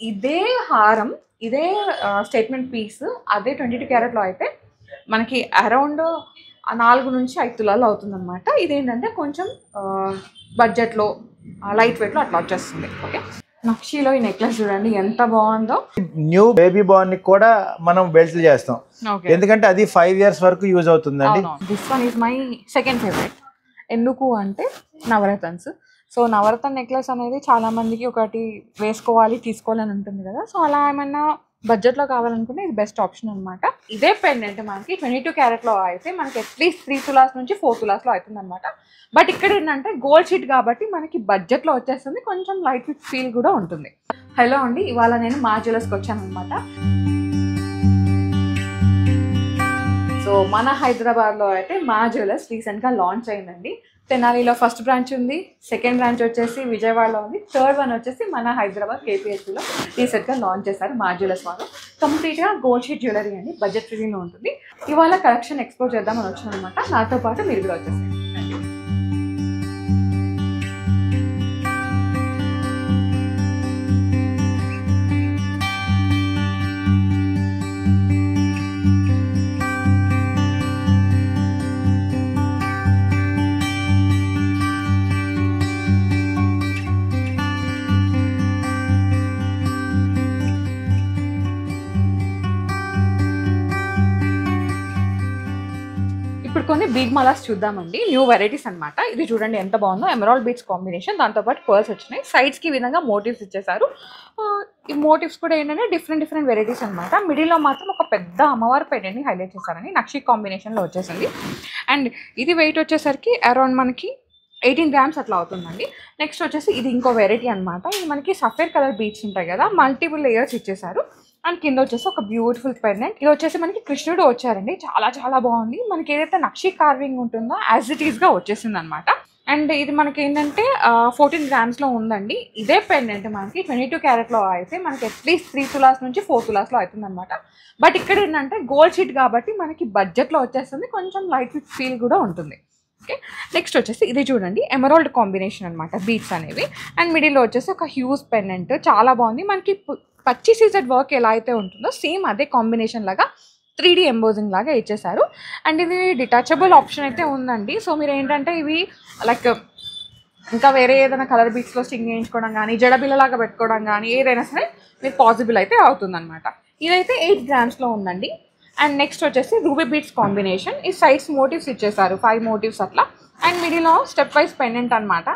ఇదే హారం, ఇదే స్టేట్మెంట్ పీస్ అదే 22 క్యారెట్లో అయితే మనకి అరౌండ్ 4 నుంచి 5 తులాలు అవుతుందన్నమాట. ఇదేంటంటే కొంచెం బడ్జెట్లో లైట్ వెయిట్లో అట్లా వచ్చేస్తుంది. ఓకే, నక్షీలో ఈ నెక్లెస్ చూడండి ఎంత బాగుందో. న్యూ బేబీ బార్న్ కూడా మనం బెల్ట్ చేస్తాం, ఎందుకంటే అది 5 years వరకు యూజ్ అవుతుందండి. This one is my second favourite. ఎందుకు అంటే నవరత్న్స్. సో నవరత్న నెక్లెస్ అనేది చాలా మందికి ఒకటి వేసుకోవాలి తీసుకోవాలని ఉంటుంది కదా. సో అలా ఏమన్నా బడ్జెట్లో కావాలనుకుంటే ఇది బెస్ట్ ఆప్షన్ అనమాట. ఇదే పెండెంట్ మనకి 22 క్యారెట్లో అయితే మనకి అట్లీస్ట్ 3 తులాస్ నుంచి 4 తులాస్లో అవుతుంది అనమాట. బట్ ఇక్కడ ఏంటంటే గోల్డ్ షీట్ కాబట్టి మనకి బడ్జెట్లో వచ్చేస్తుంది, కొంచెం లైట్ ఫీల్ కూడా ఉంటుంది. హలో అండి, ఇవాళ నేను మా జ్యువెలర్స్కి వచ్చాను అనమాట. సో మన హైదరాబాద్లో అయితే మా జ్యువెలర్స్ రీసెంట్గా లాంచ్ అయిందండి. తెనాలిలో ఫస్ట్ బ్రాంచ్ ఉంది, సెకండ్ బ్రాంచ్ వచ్చేసి విజయవాడలో ఉంది, థర్డ్ వన్ వచ్చేసి మన హైదరాబాద్ కేపీహెచ్లో రీసెంట్గా లాంచ్ చేశారు మా జ్యువెలర్స్ వాళ్ళు. కంప్లీట్గా గోల్డ్ షీట్ జ్యువెలరీ అండి, బడ్జెట్ ఫ్రీలో ఉంటుంది. ఇవాళ కలెక్షన్ ఎక్స్ప్లోర్ చేద్దామని వచ్చాను అనమాట. నాతో పాటు మీరు కూడా వచ్చేసారు. ఇప్పుడు కొన్ని బీడ్ మాలాస్ చూద్దామండి, న్యూ వెరైటీస్ అనమాట. ఇది చూడండి ఎంత బాగుందో, ఎమరాల్డ్ బీడ్స్ కాంబినేషన్, దాంతోపాటు పర్ల్స్ వచ్చినాయి. సైడ్స్కి ఈ విధంగా మోటివ్స్ ఇచ్చేసారు. ఈ మోటివ్స్ కూడా ఏంటంటే డిఫరెంట్ వెరైటీస్ అనమాట. మిడిల్లో మాత్రం ఒక పెద్ద అమ్మవారి పెండెంట్ని హైలైట్ చేశారని నక్షి కాంబినేషన్లో వచ్చేసింది. అండ్ ఇది వెయిట్ వచ్చేసరికి అరౌండ్ మనకి 18 grams అట్లా అవుతుందండి. నెక్స్ట్ వచ్చేసి ఇది ఇంకో వెరైటీ అనమాట. ఇది మనకి సఫేర్ కలర్ బీడ్స్ ఉంటాయి కదా, మల్టిపుల్ లేయర్స్ ఇచ్చేసారు. అండ్ కింద వచ్చేసి ఒక బ్యూటిఫుల్ పెండెంట్. ఇది వచ్చేసి మనకి కృష్ణుడు వచ్చారండి, చాలా బాగుంది. మనకి ఏదైతే నక్షి కార్వింగ్ ఉంటుందో యాజ్ ఇట్ ఈస్గా వచ్చేసింది అనమాట. అండ్ ఇది మనకి ఏంటంటే 14 grams ఉందండి. ఇదే పెండెంట్ మనకి 22 క్యారెట్లో అయితే మనకి అట్లీస్ట్ 3 తులాస్ నుంచి 4 తులాస్లో అవుతుంది అనమాట. బట్ ఇక్కడ ఏంటంటే గోల్డ్ షీట్ కాబట్టి మనకి బడ్జెట్లో వచ్చేస్తుంది, కొంచెం లైట్ ఫీల్ కూడా ఉంటుంది. ఓకే, నెక్స్ట్ వచ్చేసి ఇది చూడండి ఎమరాల్డ్ కాంబినేషన్ అనమాట బీడ్స్ అనేవి. అండ్ మిడిల్లో వచ్చేసి ఒక హ్యూజ్ పెండెంట్ చాలా బాగుంది. మనకి పచ్చి సీజెడ్ వర్క్ ఎలా అయితే ఉంటుందో సేమ్ అదే కాంబినేషన్ లాగా 3D ఎంబోజింగ్ లాగా ఇచ్చేసారు. అండ్ ఇది డిటాచబుల్ ఆప్షన్ అయితే ఉందండి. సో మీరు ఏంటంటే ఇవి లైక్ ఇంకా వేరే ఏదైనా కలర్ బీడ్స్లో స్టింగ్ చేయించుకోవడం కానీ, జడబిల్లలాగా పెట్టుకోవడం కానీ ఏదైనా సరే మీకు పాసిబుల్ అయితే అవుతుందన్నమాట. ఇదైతే 8 grams ఉందండి. అండ్ నెక్స్ట్ వచ్చేసి రూబీ బీడ్స్ కాంబినేషన్. ఈ సైడ్స్ మోటివ్స్ ఇచ్చేసారు, 5 motifs అట్లా. అండ్ మిడిల్లో స్టెప్ వైజ్ పెండెంట్ అనమాట.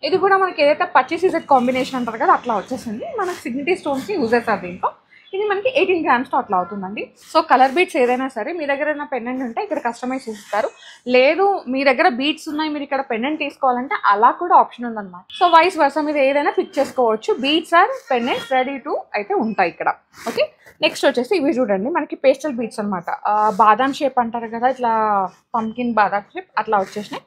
ఇది కూడా మనకి ఏదైతే పచ్చి సీజెడ్ కాంబినేషన్ అంటారు కదా అట్లా వచ్చేసింది. మనకి సిగ్నిటీ స్టోన్స్ని యూజ్ చేస్తారు దీంట్లో. ఇది మనకి 18 grams అట్లా అవుతుందండి. సో కలర్ బీడ్స్ ఏదైనా సరే మీ దగ్గర ఏదైనా పెండెంట్ ఉంటే ఇక్కడ కస్టమైజ్ చేస్తారు, లేదు మీ దగ్గర బీడ్స్ ఉన్నాయి మీరు ఇక్కడ పెండెంట్ తీసుకోవాలంటే అలా కూడా ఆప్షన్ ఉందన్నమాట. సో వైస్ వర్సా మీరు ఏదైనా పిక్ చేసుకోవచ్చు. Beads or pendants ready to అయితే ఉంటాయి ఇక్కడ. ఓకే, నెక్స్ట్ వచ్చేసి ఇవి చూడండి మనకి పేస్టల్ బీడ్స్ అనమాట. బాదాం షేప్ అంటారు కదా, ఇట్లా పంకిన్ బాదాం షేప్ అట్లా వచ్చేసినాయి.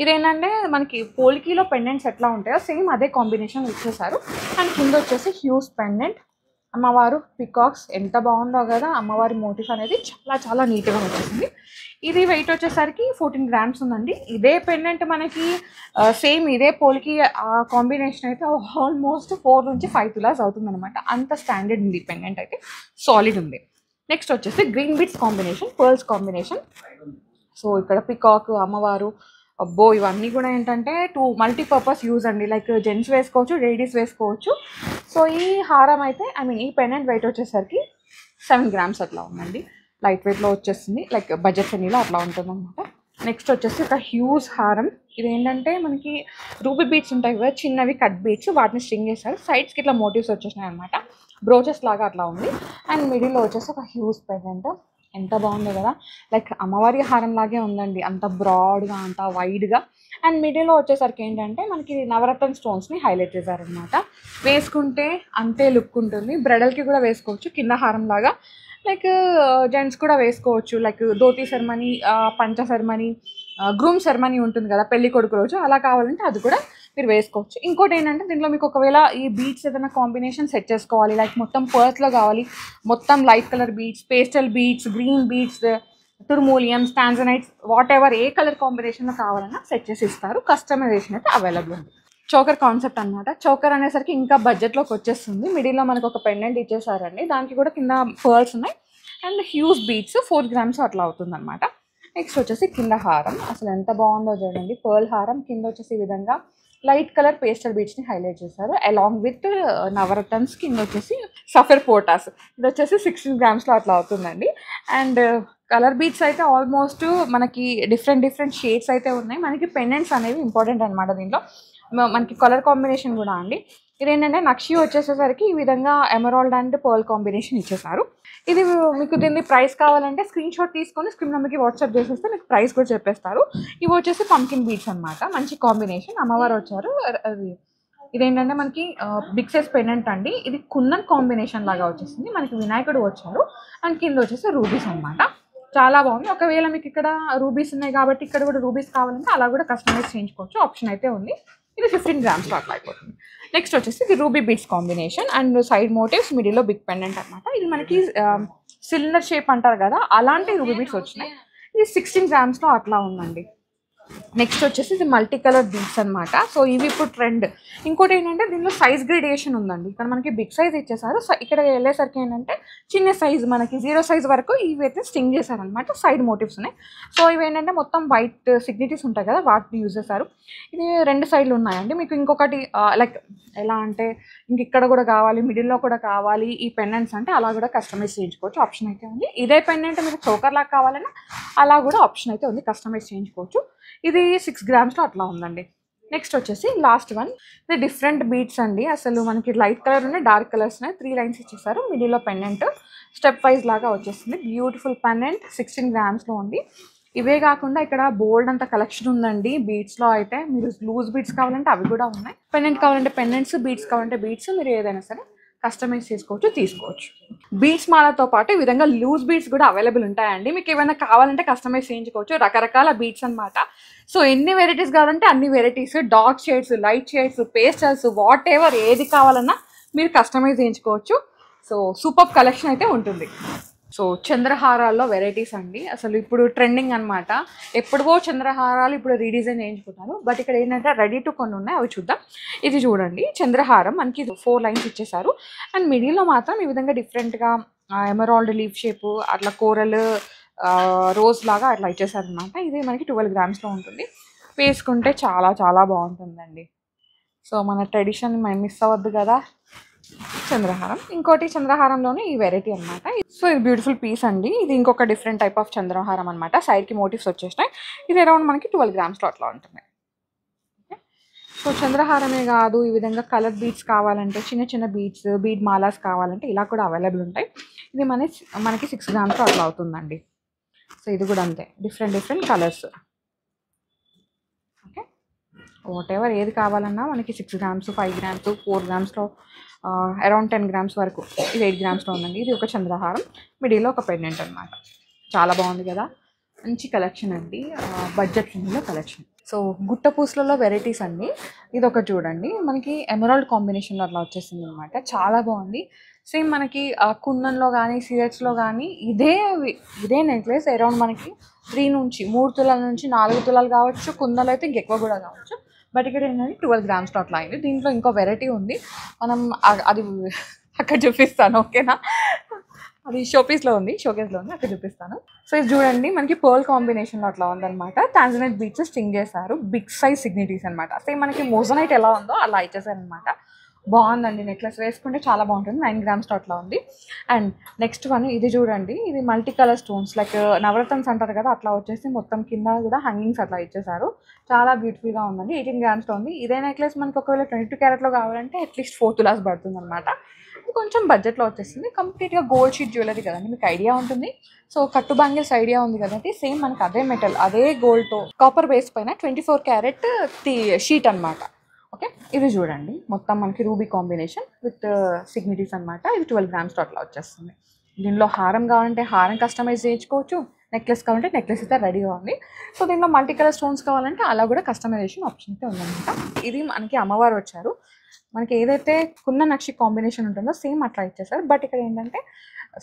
ఇదేంటంటే మనకి పోల్కీలో పెండెంట్స్ ఎట్లా ఉంటాయో సేమ్ అదే కాంబినేషన్ ఇచ్చేసారు. అండ్ కింద వచ్చేసి హ్యూజ్ పెండెంట్, అమ్మవారు పికాక్స్ ఎంత బాగుందో కదా, అమ్మవారి మోటివ్ అనేది చాలా నీట్గా వచ్చేసింది. ఇది వెయిట్ వచ్చేసరికి 14 grams ఉందండి. ఇదే పెండెంట్ మనకి సేమ్ ఇదే పోల్కి కాంబినేషన్ అయితే ఆల్మోస్ట్ 4 నుంచి 5 తులాస్ అవుతుంది అనమాట. అంత స్టాండర్డ్ ఉంది పెండెంట్ అయితే, సాలిడ్ ఉంది. నెక్స్ట్ వచ్చేసి green beads combination, pearls combination. So ఇక్కడ పికాక్, అమ్మవారు, అబ్బో ఇవన్నీ కూడా ఏంటంటే మల్టీపర్పస్ యూజ్ అండి. లైక్ జెంట్స్ వేసుకోవచ్చు, లేడీస్ వేసుకోవచ్చు. సో ఈ హారం అయితే ఈ పెండెంట్ వెయిట్ వచ్చేసరికి 7 grams అట్లా ఉందండి. లైట్ వెయిట్లో వచ్చేస్తుంది, లైక్ బడ్జెట్ ఫ్రెండ్లీలో అట్లా ఉంటుంది అనమాట. నెక్స్ట్ వచ్చేసి ఒక హ్యూజ్ హారం. ఇదేంటంటే మనకి రూబీ బీడ్స్ ఉంటాయి కదా, చిన్నవి కట్ బీడ్స్, వాటిని స్ట్రింగ్ చేస్తారు. సైడ్స్కి ఇట్లా మోటివ్స్ వచ్చేసినాయి అనమాట, బ్రోచెస్ లాగా అట్లా ఉంది. అండ్ మిడిల్లో వచ్చేసి ఒక హ్యూజ్ పెండెంట్, ఎంత బాగుందో కదా, లైక్ అమ్మవారి హారం లాగే ఉందండి, అంత బ్రాడ్గా అంత వైడ్గా. అండ్ మిడిల్లో వచ్చేసరికి ఏంటంటే మనకి నవరత్న స్టోన్స్ని హైలైట్ చేశారనమాట. వేసుకుంటే అంతే లుక్ ఉంటుంది. బ్రైడల్కి కూడా వేసుకోవచ్చు కింద హారం లాగా, లైక్ జెంట్స్ కూడా వేసుకోవచ్చు. లైక్ ధోతి సెరమనీ, పంచ సెరమనీ, గ్రూమ్ సెరమనీ ఉంటుంది కదా పెళ్లి కొడుకు రోజు, అలా కావాలంటే అది కూడా మీరు వేసుకోవచ్చు. ఇంకోటి ఏంటంటే దీంట్లో మీకు ఒకవేళ ఈ బీడ్స్ ఏదైనా కాంబినేషన్ సెట్ చేసుకోవాలి, లైక్ మొత్తం పర్స్లో కావాలి, మొత్తం light colour beads, pastel beads, green beads, tourmaline, tanzanites, whatever a colour కాంబినేషన్లో కావాలన్నా సెట్ చేసి ఇస్తారు. కస్టమైజేషన్ అయితే అవైలబుల్ ఉంది. చోకర్ కాన్సెప్ట్ అనమాట. చోకర్ అనేసరికి ఇంకా బడ్జెట్లోకి వచ్చేస్తుంది. మిడిల్లో మనకు ఒక పెండెంట్ ఇచ్చేసారండి, దానికి కూడా కింద పర్ల్స్ ఉన్నాయి అండ్ హ్యూజ్ బీట్స్ 4 grams అట్లా అవుతుంది అనమాట. నెక్స్ట్ వచ్చేసి కింద హారం, అసలు ఎంత బాగుందో చూడండి. పర్ల్ హారం కింద వచ్చేసి ఈ విధంగా లైట్ కలర్ పేస్టల్ బీట్స్ని హైలైట్ చేశారు అలాంగ్ విత్ నవరత్న్స్. కింద వచ్చేసి సఫర్ పోటాస్, ఇది వచ్చేసి 16 grams అట్లా అవుతుందండి. అండ్ కలర్ బీట్స్ అయితే ఆల్మోస్ట్ మనకి డిఫరెంట్ షేడ్స్ అయితే ఉన్నాయి. మనకి పెండెంట్స్ అనేవి ఇంపార్టెంట్ అనమాట. దీంట్లో మనకి కలర్ కాంబినేషన్ కూడా అండి. ఇదేంటంటే నక్షి వచ్చేసేసరికి ఈ విధంగా ఎమరాల్డ్ అండ్ పర్ల్ కాంబినేషన్ ఇచ్చేసారు. ఇది మీకు దీన్ని ప్రైస్ కావాలంటే స్క్రీన్ షాట్ తీసుకొని స్క్రీన్ నెంబర్కి వాట్సాప్ చేసేస్తే మీకు ప్రైస్ కూడా చెప్పేస్తారు. ఇవి వచ్చేసి పంకిన్ బీట్స్ అనమాట, మంచి కాంబినేషన్. అమ్మవారు వచ్చారు. అది ఇదేంటంటే మనకి బిగ్ సైజ్ పెండెంట్ అండి. ఇది కుందన్ కాంబినేషన్ లాగా వచ్చేసింది. మనకి వినాయకుడు వచ్చారు అండ్ కింద వచ్చేసి రూబీస్ అనమాట. చాలా బాగుంది. ఒకవేళ మీకు ఇక్కడ రూబీస్ ఉన్నాయి కాబట్టి ఇక్కడ కూడా రూబీస్ కావాలంటే అలా కూడా కస్టమైజ్ చేయించుకోవచ్చు, ఆప్షన్ అయితే ఉంది. ఇది 15 grams అట్లా అయిపోతుంది. నెక్స్ట్ వచ్చేసి ఇది ruby beads combination and side motifs, మిడిల్లో బిగ్ పెండెంట్ అనమాట. ఇది మనకి సిలిండర్ షేప్ అంటారు కదా, అలాంటి రూబీ బీట్స్ వచ్చినాయి. ఇది 16 grams అట్లా ఉందండి. నెక్స్ట్ వచ్చేసి ఇది మల్టీ కలర్ బీట్స్ అనమాట. సో ఇవి ఇప్పుడు ట్రెండ్. ఇంకోటి ఏంటంటే దీనిలో సైజ్ గ్రేడియేషన్ ఉందండి. ఇక్కడ మనకి బిగ్ సైజ్ ఇచ్చేసారు. ఇక్కడ వెళ్ళేసరికి ఏంటంటే చిన్న సైజ్, మనకి 0 size వరకు ఇవి అయితే స్టింగ్ చేశారనమాట. సైడ్ మోటివ్స్ ఉన్నాయి. సో ఇవి ఏంటంటే మొత్తం వైట్ సిగ్నిటీస్ ఉంటాయి కదా, వాటిని యూజ్ చేశారు. ఇది 2 sides ఉన్నాయండి. మీకు ఇంకొకటి లైక్ ఎలా అంటే ఇంక ఇక్కడ కూడా కావాలి, మిడిల్లో కూడా కావాలి ఈ పెండెంట్స్ అంటే అలా కూడా కస్టమైజ్ చేయించుకోవచ్చు, ఆప్షన్ అయితే ఉంది. ఇదే పెండెంట్ మీకు చోకర్ లాగా కావాలన్నా అలా కూడా ఆప్షన్ అయితే ఉంది, కస్టమైజ్ చేయించుకోవచ్చు. ఇది 6 grams అట్లా ఉందండి. నెక్స్ట్ వచ్చేసి లాస్ట్ వన్, ఇది డిఫరెంట్ బీట్స్ అండి. అసలు మనకి లైట్ కలర్ ఉన్నాయి, డార్క్ కలర్స్ ఉన్నాయి. 3 lines ఇచ్చేసారు. మిడిల్లో పెండెంట్ స్టెప్ వైజ్ లాగా వచ్చేసింది. బ్యూటిఫుల్ పెండెంట్ 16 grams ఉంది. ఇవే కాకుండా ఇక్కడ బోల్డ్ అంత కలెక్షన్ ఉందండి బీట్స్లో. అయితే మీరు లూజ్ బీట్స్ కావాలంటే అవి కూడా ఉన్నాయి, పెండెంట్ కావాలంటే పెండెంట్స్, బీట్స్ కావాలంటే బీట్స్, మీరు ఏదైనా సరే కస్టమైజ్ చేసుకోవచ్చు, తీసుకోవచ్చు. బీట్స్ మాలతో పాటు ఈ విధంగా లూజ్ బీట్స్ కూడా అవైలబుల్ ఉంటాయండి. మీకు ఏమైనా కావాలంటే కస్టమైజ్ చేయించుకోవచ్చు. రకరకాల బీట్స్ అనమాట. సో ఎన్ని వెరైటీస్ కావాలంటే అన్ని varieties, dark shades, light shades, pastels, what ever ఏది కావాలన్నా మీరు కస్టమైజ్ చేయించుకోవచ్చు. సో సూపర్ కలెక్షన్ అయితే ఉంటుంది. సో చంద్రహారాల్లో వెరైటీస్ అండి, అసలు ఇప్పుడు ట్రెండింగ్ అనమాట. ఎప్పుడువో చంద్రహారాలు ఇప్పుడు రీడిజైన్ చేయించుకుంటారు. బట్ ఇక్కడ ఏంటంటే రెడీ టు కొన్ని ఉన్నాయి, అవి చూద్దాం. ఇది చూడండి, చంద్రహారం మనకి 4 lines ఇచ్చేసారు. అండ్ మిడిల్లో మాత్రం ఈ విధంగా డిఫరెంట్గా ఎమరాల్డ్ లీఫ్ షేపు, అట్లా కోరల్ రోజ్ లాగా అట్లా ఇచ్చేసారు అనమాట. ఇది మనకి 12 grams ఉంటుంది. వేసుకుంటే చాలా చాలా బాగుంటుందండి. సో మన ట్రెడిషన్ మనం మిస్ అవ్వద్దు కదా. చంద్రహారం, ఇంకోటి చంద్రహారంలోనే ఈ వెరైటీ అనమాట. సో ఇది బ్యూటిఫుల్ పీస్ అండి. ఇది ఇంకొక డిఫరెంట్ టైప్ ఆఫ్ చంద్రహారం అనమాట. సైడ్కి మోటివ్స్ వచ్చేసినాయి. ఇది అరౌండ్ మనకి 12 grams అట్లా ఉంటుంది. సో చంద్రహారమే కాదు, ఈ విధంగా కలర్ బీడ్స్ కావాలంటే, చిన్న చిన్న బీడ్స్, బీడ్ మాలాస్ కావాలంటే ఇలా కూడా అవైలబుల్ ఉంటాయి. ఇది మనకి 6 grams అట్లా అవుతుందండి. సో ఇది కూడా అంతే, different colours. Okay, what ever ఏది కావాలన్నా మనకి 6 grams, 5 grams, 4 gramsలో అరౌండ్ 10 grams వరకు. ఇది 8 gramsలో ఉందండి. ఇది ఒక చంద్రహారం, మిడిల్లో ఒక పెండెంట్ అనమాట. చాలా బాగుంది కదా, మంచి కలెక్షన్ అండి, బడ్జెట్ ఫ్రెండ్లీలో కలెక్షన్. సో గుట్ట పూసలలో వెరైటీస్ అండి. ఇది ఒకటి చూడండి, మనకి ఎమరాల్డ్ కాంబినేషన్లో అట్లా వచ్చేసింది అనమాట. చాలా బాగుంది. సేమ్ మనకి కుందన్లో కానీ సిఎచ్లో కానీ ఇదే నెక్లెస్ అరౌండ్ మనకి 3 తులాల నుంచి 4 తులాలు కావచ్చు. కుందన్లో అయితే ఇంకెక్కువ కూడా కావచ్చు. బట్ ఇక్కడ ఏంటంటే 12 grams అట్లా అయింది. దీంట్లో ఇంకో వెరైటీ ఉంది, మనం అది అక్కడ చూపిస్తాను, ఓకేనా. అది షోకేస్లో ఉంది, అక్కడ చూపిస్తాను. సో ఇది చూడండి, మనకి పర్ల్ కాంబినేషన్లో అట్లా ఉందన్నమాట. టాంజనైట్ బీట్స్ స్టింగ్ చేశారు, బిగ్ సైజ్ సిగ్నిటీస్ అనమాట. సేమ్ మనకి మోజనైట్ ఎలా ఉందో అలా ఇచ్చేసారనమాట. బాగుందండి, నెక్లెస్ వేసుకుంటే చాలా బాగుంటుంది. 9 grams అట్లా ఉంది. అండ్ నెక్స్ట్ వన్ ఇది చూడండి, ఇది మల్టీ కలర్ స్టోన్స్ లైక్ నవరత్న్స్ అంటారు కదా, అట్లా వచ్చేసి మొత్తం కింద కూడా హ్యాంగింగ్స్ అట్లా ఇచ్చేసారు. చాలా బ్యూటిఫుల్గా ఉందండి. 18 grams ఉంది. ఇదే నెక్లెస్ మనకి ఒకవేళ 22 carat కావాలంటే అట్లీస్ట్ 4 తులాస్ పడుతుంది అనమాట. కొంచెం బడ్జెట్లో వచ్చేస్తుంది. కంప్లీట్గా గోల్డ్ షీట్ జ్యువెలరీ కదండి, మీకు ఐడియా ఉంటుంది. సో కట్టు బ్యాంగిల్స్ ఐడియా ఉంది కదండి, సేమ్ మనకి అదే మెటల్, అదే గోల్డ్తో కాపర్ బేస్ పైన 24 carat షీట్ అనమాట. ఓకే, ఇది చూడండి, మొత్తం మనకి రూబీ కాంబినేషన్ విత్ సిగ్నిటీస్ అనమాట. ఇది 12 grams అట్లా వచ్చేస్తుంది. దీనిలో హారం కావాలంటే హారం కస్టమైజ్ చేయించుకోవచ్చు, నెక్లెస్ కావాలంటే నెక్లెస్ అయితే రెడీగా ఉంది. సో దీనిలో మల్టీ కలర్ స్టోన్స్ కావాలంటే అలా కూడా కస్టమైజేషన్ ఆప్షన్ అయితే ఉందన్నమాట. ఇది మనకి అమ్మవారు వచ్చారు. మనకి ఏదైతే కుంద నక్షి కాంబినేషన్ ఉంటుందో సేమ్ అట్లా ఇచ్చేసారు. బట్ ఇక్కడ ఏంటంటే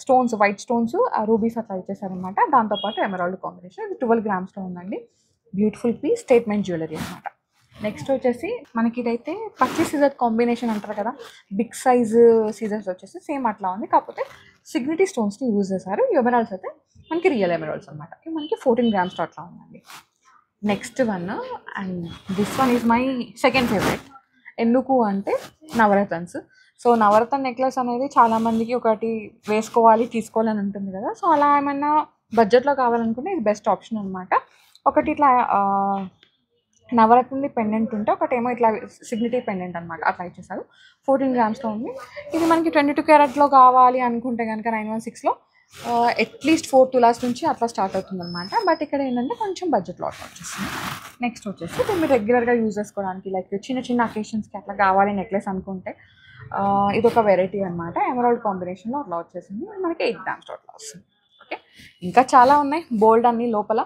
స్టోన్స్, వైట్ స్టోన్స్, రూబీస్ అట్లా ఇచ్చేసారనమాట. దాంతోపాటు ఎమరాల్డ్ కాంబినేషన్. ఇది 12 grams ఉందండి. బ్యూటిఫుల్ పీస్, స్టేట్మెంట్ జ్యువెలరీ అనమాట. నెక్స్ట్ వచ్చేసి మనకి ఇదైతే పచ్చి సీజర్ కాంబినేషన్ అంటారు కదా, బిగ్ సైజ్ సీజర్స్ వచ్చేసి సేమ్ అట్లా ఉంది, కాకపోతే సిగ్నిటీ స్టోన్స్ని యూజ్ చేశారు. ఎమరాల్డ్స్ అయితే మనకి రియల్ ఎమరాల్డ్స్ అనమాట. ఇవి మనకి 14 grams అట్లా ఉందండి. Next one, and this one is my second favourite. ఎందుకు అంటే నవరత్న్స్. సో నవరత్న నెక్లెస్ అనేది చాలామందికి ఒకటి వేసుకోవాలి తీసుకోవాలని ఉంటుంది కదా, సో అలా ఏమైనా బడ్జెట్లో కావాలనుకుంటే ఇది బెస్ట్ ఆప్షన్ అనమాట. ఒకటి ఇట్లా నవరత్నది పెండెంట్ ఉంటే ఒకటేమో ఇట్లా సిగ్నిటీ పెండెంట్ అనమాట, అట్లా ఇచ్చేసారు. 14 grams ఉంది. ఇది మనకి 22 క్యారెట్లో కావాలి అనుకుంటే కనుక 916లో అట్లీస్ట్ 4 తులాస్ నుంచి అట్లా స్టార్ట్ అవుతుంది అనమాట. బట్ ఇక్కడ ఏంటంటే కొంచెం బడ్జెట్లో అట్లా వచ్చేస్తుంది. నెక్స్ట్ వచ్చేసి ఇది మీరు రెగ్యులర్గా యూజ్ చేసుకోవడానికి లైక్ చిన్న చిన్న అకేషన్స్కి అట్లా కావాలి నెక్లెస్ అనుకుంటే ఇది ఒక వెరైటీ అనమాట. ఎమరాల్డ్ కాంబినేషన్లో అట్లా వచ్చేసింది. మనకి 8 grams అట్లా వస్తుంది. ఓకే, ఇంకా చాలా ఉన్నాయి, బోల్డ్ అన్ని లోపల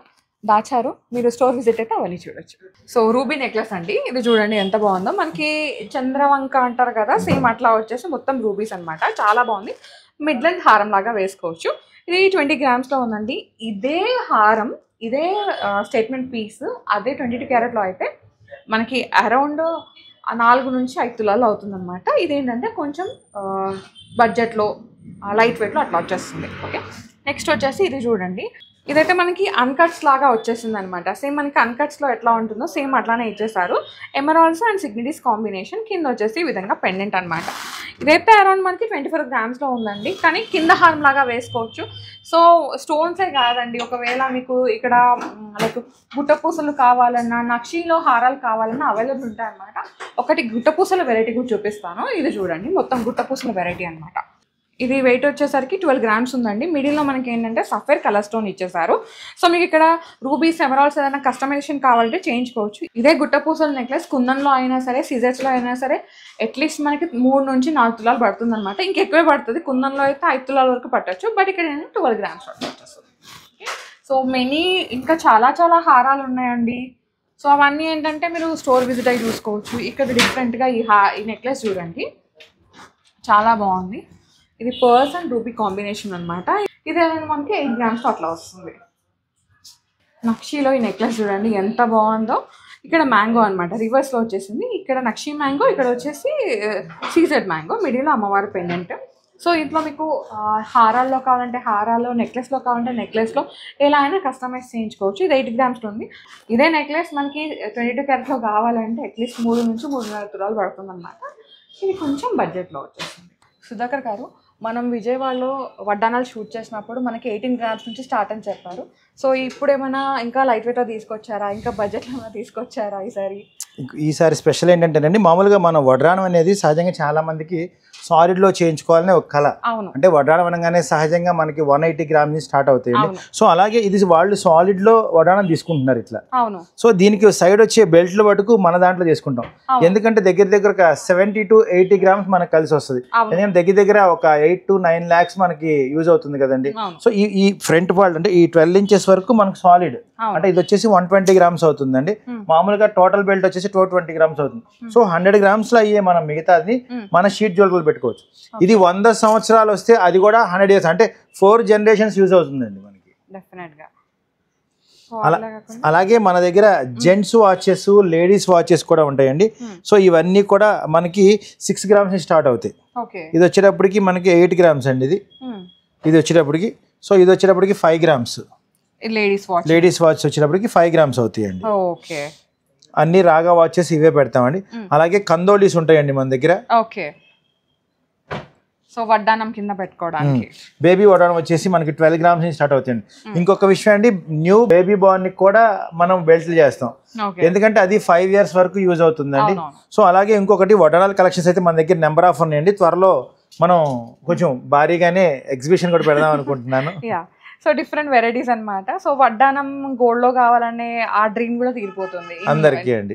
దాచారు. మీరు స్టోర్ విజిట్ అయితే అవన్నీ చూడొచ్చు. సో రూబీ నెక్లెస్ అండి, ఇది చూడండి ఎంత బాగుందో. మనకి చంద్రవంక అంటారు కదా, సేమ్ అట్లా వచ్చేసి మొత్తం రూబీస్ అనమాట. చాలా బాగుంది. మిడ్ లెంత్ హారం లాగా వేసుకోవచ్చు. ఇది 20 grams ఉందండి. ఇదే హారం, ఇదే స్టేట్మెంట్ పీస్ అదే 22 క్యారెట్లో అయితే మనకి అరౌండ్ 4 నుంచి 5 తులాలు అవుతుంది అనమాట. ఇదేంటంటే కొంచెం బడ్జెట్లో లైట్ వెయిట్లో అట్లా వచ్చేస్తుంది. ఓకే, నెక్స్ట్ వచ్చేసి ఇది చూడండి. ఇదైతే మనకి అన్కట్స్ లాగా వచ్చేసింది అనమాట. సేమ్ మనకి అన్కట్స్లో ఎట్లా ఉంటుందో సేమ్ అట్లానే ఇచ్చేసారు. Emeralds and signities combination. కింద వచ్చేసి ఈ విధంగా పెండెంట్ అనమాట. ఇదైతే అరౌండ్ మనకి 24 grams ఉందండి, కానీ కింద హారం లాగా వేసుకోవచ్చు. సో స్టోన్సే కాదండి, ఒకవేళ మీకు ఇక్కడ లైక్ గుట్టపూసలు కావాలన్నా నక్షీలో హారాలు కావాలన్నా అవైలబుల్ ఉంటాయి అనమాట. ఒకటి గుట్టపూసల వెరైటీ కూడా చూపిస్తాను. ఇది చూడండి, మొత్తం గుట్టపూసల వెరైటీ అనమాట. ఇది వెయిట్ వచ్చేసరికి 12 grams ఉందండి. మిడిల్లో మనకి ఏంటంటే సఫేర్ కలర్ స్టోన్ ఇచ్చేసారు. సో మీకు ఇక్కడ రూబీస్ ఎమరాల్డ్స్ ఏదైనా కస్టమైజేషన్ కావాలంటే చేయించుకోవచ్చు. ఇదే గుట్టపూసల నెక్లెస్ కుందన్లో అయినా సరే సీజర్స్లో అయినా సరే అట్లీస్ట్ మనకి 3 నుంచి 4 తులాలు పడుతుంది అనమాట. ఇంకెక్కువే పడుతుంది. కుందన్లో అయితే 5 తులాల వరకు పట్టచ్చు. బట్ ఇక్కడ ఏంటంటే 12 grams వచ్చేస్తుంది. సో మెనీ ఇంకా చాలా చాలా హారాలు ఉన్నాయండి. సో అవన్నీ ఏంటంటే మీరు స్టోర్ విజిట్ అయ్యి చూసుకోవచ్చు. ఇక్కడ డిఫరెంట్గా ఈ నెక్లెస్ చూడండి, చాలా బాగుంది. ఇది పర్ల్స్ అండ్ రూబీ కాంబినేషన్ అనమాట. ఇది మనకి 8 grams అట్లా వస్తుంది. నక్షీలో ఈ నెక్లెస్ చూడండి ఎంత బాగుందో. ఇక్కడ మ్యాంగో అనమాట, రివర్స్లో వచ్చేసింది. ఇక్కడ నక్షీ మ్యాంగో, ఇక్కడ వచ్చేసి సీజెడ్ మ్యాంగో, మిడిల్లో అమ్మవారి పెండెంట్. సో ఇంట్లో మీకు హారాల్లో కావాలంటే హారాల్లో, నెక్లెస్లో కావాలంటే నెక్లెస్లో ఎలా అయినా కస్టమైజ్ చేయించుకోవచ్చు. ఇది 8 grams ఉంది. ఇదే నెక్లెస్ మనకి 22 క్యారెట్లో కావాలంటే అట్లీస్ట్ 3 నుంచి 3.5 తులాలు పడుతుంది అనమాట. ఇది కొంచెం బడ్జెట్లో వచ్చేసింది. సుధాకర్ గారు, మనం విజయవాడలో వడ్డానాలు షూట్ చేసినప్పుడు మనకి 18 grams నుంచి స్టార్ట్ అని చెప్పారు. సో ఇప్పుడు ఏమైనా ఇంకా లైట్ వెయిట్లో తీసుకొచ్చారా, ఇంకా బడ్జెట్లో ఏమైనా తీసుకొచ్చారా ఈసారి స్పెషల్ ఏంటంటేనండి, మామూలుగా మన వడ్రానం అనేది సహజంగా చాలా మందికి సాలిడ్లో చేయించుకోవాలనే ఒక కళ. అంటే వడ్రానం అనగానే సహజంగా మనకి 180 grams నుంచి స్టార్ట్ అవుతాయండి. సో అలాగే ఇది వాళ్ళు సాలిడ్లో వడ్రానం తీసుకుంటున్నారు ఇట్లా. సో దీనికి సైడ్ వచ్చే బెల్ట్లు పట్టుకు మన దాంట్లో చేసుకుంటాం. ఎందుకంటే దగ్గర దగ్గర 70 to 80 grams మనకు కలిసి వస్తుంది. ఎందుకంటే దగ్గర దగ్గర ఒక 8 to 9 lakhs మనకి యూజ్ అవుతుంది కదండి. సో ఈ ఫ్రంట్ పార్ట్ అంటే ఈ 12 inches వరకు మనకు సాలిడ్ అంటే ఇది వచ్చేసి 120 grams అవుతుందండి. మామూలుగా టోటల్ బెల్ట్ వచ్చేసి 220 grams అవుతుంది. సో 100 grams లో అయ్యే మనం మిగతాది మన షీట్ జ్యువెలరీలు పెట్టుకోవచ్చు. ఇది 100 సంవత్సరాలు వస్తే అది కూడా 100 years అంటే 4 generations యూజ్ అవుతుందండి మనకి. అలాగే మన దగ్గర జెంట్స్ వాచెస్, లేడీస్ వాచెస్ కూడా ఉంటాయండి. సో ఇవన్నీ కూడా మనకి 6 grams నుంచి స్టార్ట్ అవుతాయి. ఇది వచ్చేటప్పటికి మనకి 8 grams అండి. ఇది వచ్చేటప్పటికి, సో ఇది వచ్చేటప్పటికి 5 grams. లేడీస్ వాచ్ వచ్చేటప్పటికి 5 grams అవుతాయండి. అన్ని రాగా వాచెస్ ఇవే పెడతామండి. అలాగే కందోలీస్ ఉంటాయండి మన దగ్గర. సో వడ్డానం కింద పెట్టుకోవడానికి బేబీ వడ్డానం వచ్చేసి మనకి 12 grams నుంచి స్టార్ట్ అవుతుంది. ఇంకొక విషయం అండి, న్యూ బేబీ బార్న్ కి కూడా మనం బెల్ట్లు చేస్తాం. ఎందుకంటే అది 5 years వరకు యూజ్ అవుతుందండి. సో అలాగే ఇంకొకటి వడ్డానాల కలెక్షన్స్ అయితే మన దగ్గర నెంబర్ ఆఫ్ ఉన్నాయండి. త్వరలో మనం కొంచెం భారీగానే ఎగ్జిబిషన్ కూడా పెడదాం అనుకుంటున్నాను. సో డిఫరెంట్ వెరైటీస్ అనమాట. సో వడ్డానం గోల్డ్ లో కావాలనే ఆ డ్రీమ్ కూడా తీరిపోతుంది అందరికీ అండి.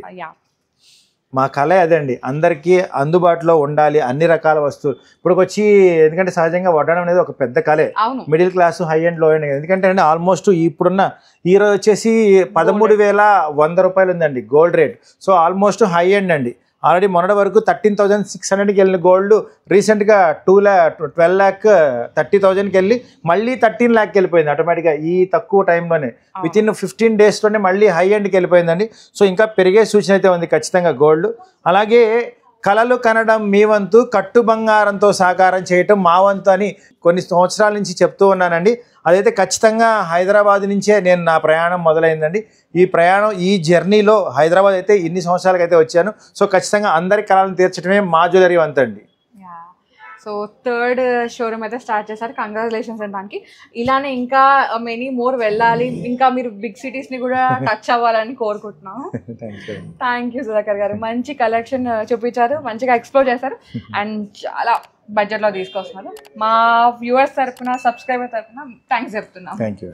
మా కళ అదండి, అందరికీ అందుబాటులో ఉండాలి అన్ని రకాల వస్తువులు. ఇప్పుడు వచ్చి ఎందుకంటే సహజంగా వడ్డానం అనేది ఒక పెద్ద కళే, మిడిల్ క్లాస్, హై అండ్ లో అండ్. ఎందుకంటే అండి ఆల్మోస్ట్ ఇప్పుడున్న ఈరోజు వచ్చేసి 13,100 రూపాయలు ఉందండి gold rate. So almost high end అండి. ఆల్రెడీ మొన్నటి వరకు 13,600కి వెళ్ళిన గోల్డ్ రీసెంట్గా 12,30,000కి వెళ్ళి మళ్ళీ 13 lakh వెళ్ళిపోయింది ఆటోమేటిక్గా ఈ తక్కువ టైంలోనే. విత్ ఇన్ 15 daysలోనే మళ్ళీ హై ఎండ్కి వెళ్ళిపోయిందండి. సో ఇంకా పెరిగే సూచన అయితే ఉంది ఖచ్చితంగా గోల్డ్. అలాగే కలలు కనడం మీ వంతు, కట్టు బంగారంతో సాకారం చేయటం మా వంతు అని కొన్ని సంవత్సరాల నుంచి చెప్తూ ఉన్నానండి. అదైతే ఖచ్చితంగా హైదరాబాద్ నుంచే నేను నా ప్రయాణం మొదలైందండి. ఈ జర్నీలో హైదరాబాద్ అయితే ఇన్ని సంవత్సరాలకైతే వచ్చాను. సో ఖచ్చితంగా అందరి కళలను తీర్చడమే మా జ్యువెలరీ వంతు అండి. సో 3rd షోరూమ్ అయితే స్టార్ట్ చేశారు. కంగ్రాచులేషన్స్ అండి దానికి. ఇలానే ఇంకా మెనీ మోర్ వెళ్ళాలి, ఇంకా మీరు బిగ్ సిటీస్ని కూడా టచ్ అవ్వాలని కోరుకుంటున్నాం. థ్యాంక్ యూ సుధాకర్ గారు. మంచి కలెక్షన్ చూపించారు, మంచిగా ఎక్స్ప్లోర్ చేశారు అండ్ చాలా బడ్జెట్లో తీసుకొస్తున్నారు. మా వ్యూవర్స్ తరఫున, సబ్స్క్రైబర్ తరఫున థ్యాంక్స్ చెప్తున్నాం. Thank you.